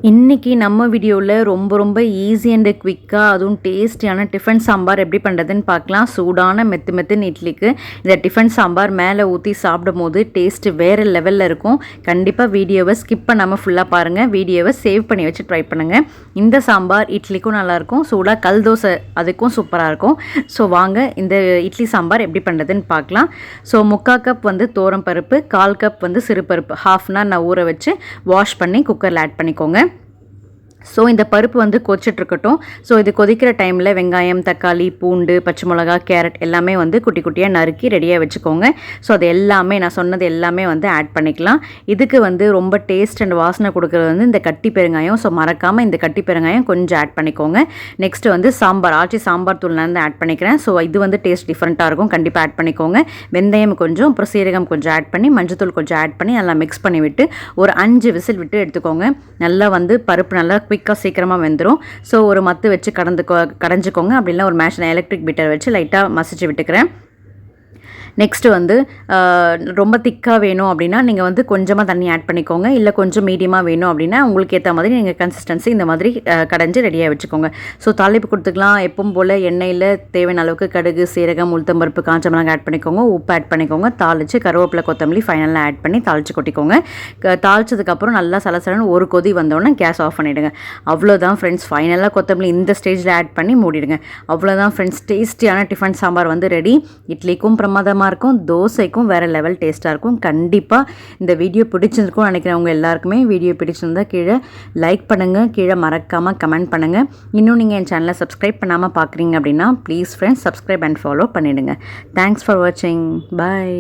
இன்றைக்கி நம்ம வீடியோவில் ரொம்ப ஈஸி அண்ட் குவிக்காக அதுவும் டேஸ்டியான டிஃபன் சாம்பார் எப்படி பண்ணுறதுன்னு பார்க்கலாம். சூடான மெத்துன்னு இட்லிக்கு இந்த டிஃபன் சாம்பார் மேலே ஊற்றி சாப்பிடும் போது டேஸ்ட்டு வேறு லெவலில் இருக்கும். கண்டிப்பாக வீடியோவை ஸ்கிப் பண்ணாமல் ஃபுல்லாக பாருங்கள். வீடியோவை சேவ் பண்ணி வச்சு ட்ரை பண்ணுங்கள். இந்த சாம்பார் இட்லிக்கும் நல்லாயிருக்கும், சூடாக கல் தோசை அதுக்கும் சூப்பராக இருக்கும். ஸோ வாங்க இந்த இட்லி சாம்பார் எப்படி பண்ணுறதுன்னு பார்க்கலாம். ஸோ 3/4 கப் தோரம் பருப்பு, 1/4 கப் சிறுபருப்பு ½ அன் ஹவர் நான் ஊற வச்சு வாஷ் பண்ணி குக்கரில் ஆட் பண்ணிக்கோங்க. ஸோ இந்த பருப்பு கொதிச்சிட்ருக்கட்டும். ஸோ இது கொதிக்கிற டைமில் வெங்காயம், தக்காளி, பூண்டு, பச்சை மிளகா, கேரட் எல்லாமே குட்டி குட்டியாக நறுக்கி ரெடியாக வச்சுக்கோங்க. ஸோ அது எல்லாமே நான் சொன்னது எல்லாமே ஆட் பண்ணிக்கலாம். இதுக்கு ரொம்ப டேஸ்ட் அண்ட் வாசனை கொடுக்குறது இந்த கட்டி பெருங்காயம். ஸோ மறக்காமல் இந்த கட்டி பெருங்காயம் கொஞ்சம் ஆட் பண்ணிக்கோங்க. நெக்ஸ்ட்டு சாம்பார் ஆச்சி சாம்பார் தூள் நான் ஆட் பண்ணிக்கிறேன். ஸோ இது டேஸ்ட் டிஃப்ரெண்ட்டாக இருக்கும், கண்டிப்பாக ஆட் பண்ணிக்கோங்க. வெந்தயம் கொஞ்சம், அப்புறம் சீரகம் கொஞ்சம் ஆட் பண்ணி, மஞ்சத்தூள் கொஞ்சம் ஆட் பண்ணி நல்லா மிக்ஸ் பண்ணி விட்டு ஒரு 5 விசில் விட்டு எடுத்துக்கோங்க. நல்லா பருப்பு நல்லா குயிக்காக சீக்கிரமாக வெந்துடும். ஸோ ஒரு மத்து வச்சு கடைஞ்சிக்கோங்க. அப்படின்னா ஒரு எலக்ட்ரிக் பீட்டர் வச்சு லைட்டாக மசிச்சு விட்டுக்கிறேன். நெக்ஸ்ட்டு ரொம்ப திக்காக வேணும் அப்படின்னா நீங்கள் கொஞ்சமாக தண்ணி ஆட் பண்ணிக்கோங்க. இல்லை கொஞ்சம் மீடியமாக வேணும் அப்படின்னா உங்களுக்கு ஏற்ற மாதிரி நீங்கள் கன்சிஸ்டன்சி இந்த மாதிரி கடைஞ்சி ரெடியாக வச்சுக்கோங்க. ஸோ தாளிப்பு கொடுத்துக்கலாம். எப்பவும் போல் எண்ணெயில் தேவையான அளவுக்கு கடுகு, சீரகம், உளுத்தம்பருப்பு, காஞ்ச மிளகாய் ஆட் பண்ணிக்கோங்க. உப்பு ஆட் பண்ணிக்கோங்க. தாளித்து கருவேப்பிலை, கொத்தமல்லி ஃபைனலாக ஆட் பண்ணி தாளித்து கொட்டிக்கோங்க. தாளிச்சதுக்கப்புறம் நல்லா சலசலன்னு ஒரு கொதி வந்தோடனே கேஸ் ஆஃப் பண்ணிவிடுங்க. அவ்வளோதான் ஃப்ரெண்ட்ஸ். ஃபைனலாக கொத்தமல்லி இந்த ஸ்டேஜில் ஆட் பண்ணி மூடிடுங்க. அவ்வளோதான் ஃப்ரெண்ட்ஸ். டேஸ்டியான டிஃபன் சாம்பார் ரெடி. இட்லிக்கும் பிரமாதமாக இருக்கும், தோசைக்கும் வேறு லெவல் டேஸ்ட்டாக இருக்கும். கண்டிப்பாக இந்த வீடியோ பிடிச்சிருக்கும்னு நினைக்கிறவங்க எல்லாருக்குமே வீடியோ பிடிச்சிருந்தால் கீழே லைக் பண்ணுங்கள், கீழே மறக்காமல் கமெண்ட் பண்ணுங்கள். இன்னும் நீங்கள் என் சேனலை சப்ஸ்கிரைப் பண்ணாமல் பார்க்குறீங்க அப்படின்னா please friends subscribe and follow பண்ணிவிடுங்க. தேங்க்ஸ் ஃபார் வாட்சிங். பாய்.